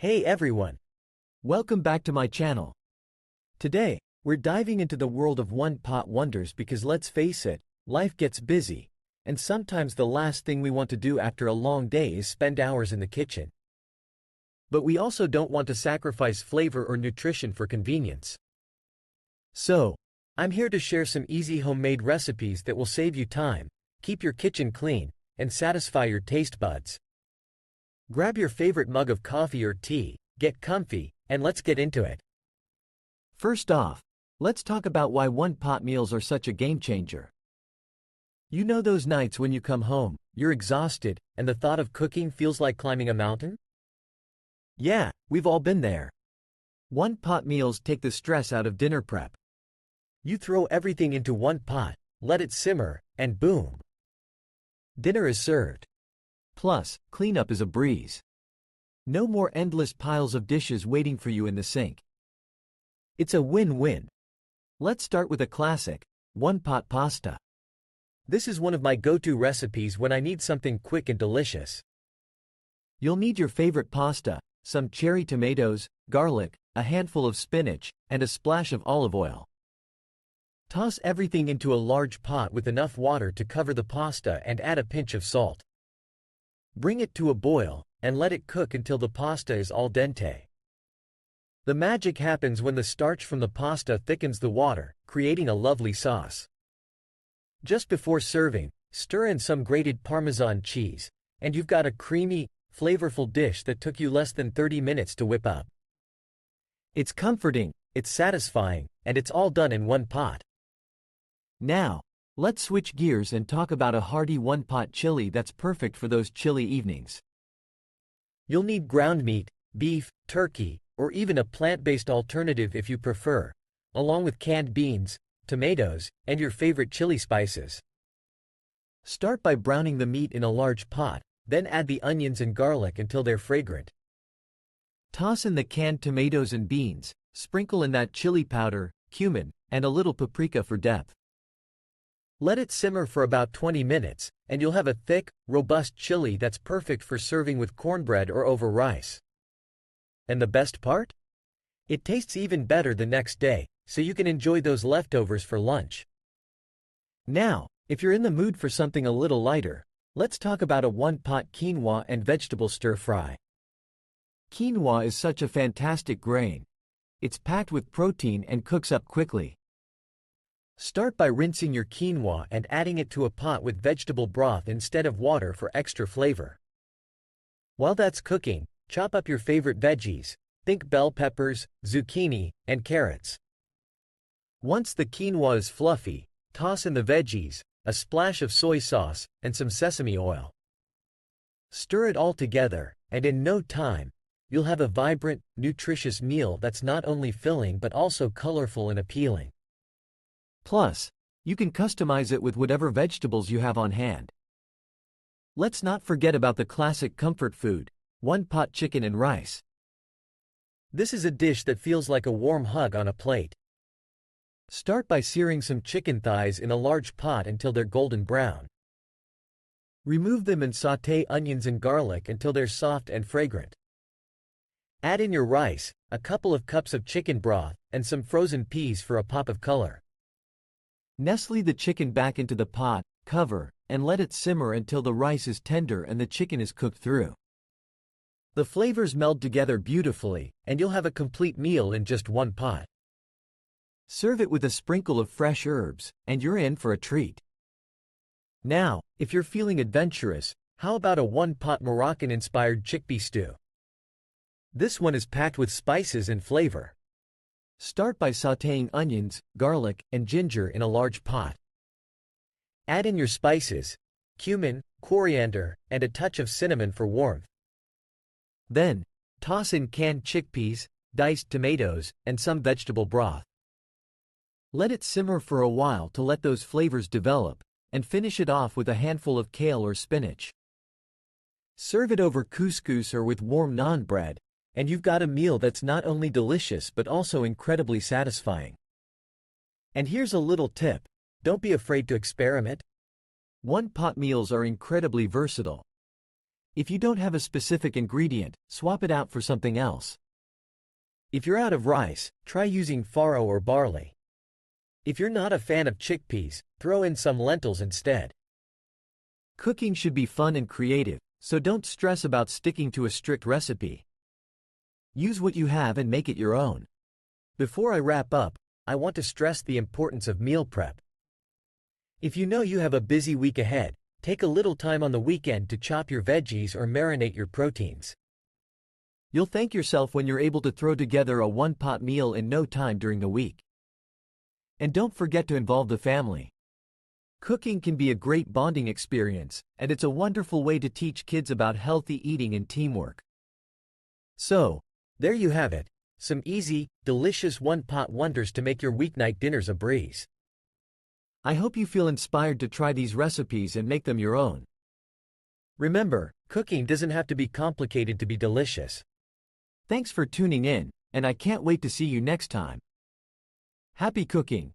Hey everyone! Welcome back to my channel. Today, we're diving into the world of one-pot wonders because let's face it, life gets busy, and sometimes the last thing we want to do after a long day is spend hours in the kitchen. But we also don't want to sacrifice flavor or nutrition for convenience. So, I'm here to share some easy homemade recipes that will save you time, keep your kitchen clean, and satisfy your taste buds. Grab your favorite mug of coffee or tea, get comfy, and let's get into it. First off, let's talk about why one-pot meals are such a game-changer. You know those nights when you come home, you're exhausted, and the thought of cooking feels like climbing a mountain? Yeah, we've all been there. One-pot meals take the stress out of dinner prep. You throw everything into one pot, let it simmer, and boom! Dinner is served. Plus, cleanup is a breeze. No more endless piles of dishes waiting for you in the sink. It's a win-win. Let's start with a classic, one-pot pasta. This is one of my go-to recipes when I need something quick and delicious. You'll need your favorite pasta, some cherry tomatoes, garlic, a handful of spinach, and a splash of olive oil. Toss everything into a large pot with enough water to cover the pasta and add a pinch of salt. Bring it to a boil, and let it cook until the pasta is al dente. The magic happens when the starch from the pasta thickens the water, creating a lovely sauce. Just before serving, stir in some grated Parmesan cheese, and you've got a creamy, flavorful dish that took you less than 30 minutes to whip up. It's comforting, it's satisfying, and it's all done in one pot. Now, let's switch gears and talk about a hearty one-pot chili that's perfect for those chilly evenings. You'll need ground meat, beef, turkey, or even a plant-based alternative if you prefer, along with canned beans, tomatoes, and your favorite chili spices. Start by browning the meat in a large pot, then add the onions and garlic until they're fragrant. Toss in the canned tomatoes and beans, sprinkle in that chili powder, cumin, and a little paprika for depth. Let it simmer for about 20 minutes, and you'll have a thick, robust chili that's perfect for serving with cornbread or over rice. And the best part? It tastes even better the next day, so you can enjoy those leftovers for lunch. Now, if you're in the mood for something a little lighter, let's talk about a one-pot quinoa and vegetable stir-fry. Quinoa is such a fantastic grain. It's packed with protein and cooks up quickly. Start by rinsing your quinoa and adding it to a pot with vegetable broth instead of water for extra flavor. While that's cooking, chop up your favorite veggies, think bell peppers, zucchini, and carrots. Once the quinoa is fluffy, toss in the veggies, a splash of soy sauce, and some sesame oil. Stir it all together, and in no time, you'll have a vibrant, nutritious meal that's not only filling but also colorful and appealing. Plus, you can customize it with whatever vegetables you have on hand. Let's not forget about the classic comfort food, one-pot chicken and rice. This is a dish that feels like a warm hug on a plate. Start by searing some chicken thighs in a large pot until they're golden brown. Remove them and sauté onions and garlic until they're soft and fragrant. Add in your rice, a couple of cups of chicken broth, and some frozen peas for a pop of color. Nestle the chicken back into the pot, cover, and let it simmer until the rice is tender and the chicken is cooked through. The flavors meld together beautifully, and you'll have a complete meal in just one pot. Serve it with a sprinkle of fresh herbs, and you're in for a treat. Now, if you're feeling adventurous, how about a one-pot Moroccan-inspired chickpea stew? This one is packed with spices and flavor. Start by sautéing onions, garlic, and ginger in a large pot. Add in your spices, cumin, coriander, and a touch of cinnamon for warmth. Then, toss in canned chickpeas, diced tomatoes, and some vegetable broth. Let it simmer for a while to let those flavors develop, and finish it off with a handful of kale or spinach. Serve it over couscous or with warm naan bread, and you've got a meal that's not only delicious but also incredibly satisfying. And here's a little tip: don't be afraid to experiment. One-pot meals are incredibly versatile. If you don't have a specific ingredient, swap it out for something else. If you're out of rice, try using farro or barley. If you're not a fan of chickpeas, throw in some lentils instead. Cooking should be fun and creative, so don't stress about sticking to a strict recipe. Use what you have and make it your own. Before I wrap up, I want to stress the importance of meal prep. If you know you have a busy week ahead, take a little time on the weekend to chop your veggies or marinate your proteins. You'll thank yourself when you're able to throw together a one-pot meal in no time during the week. And don't forget to involve the family. Cooking can be a great bonding experience, and it's a wonderful way to teach kids about healthy eating and teamwork. So, there you have it, some easy, delicious one-pot wonders to make your weeknight dinners a breeze. I hope you feel inspired to try these recipes and make them your own. Remember, cooking doesn't have to be complicated to be delicious. Thanks for tuning in, and I can't wait to see you next time. Happy cooking!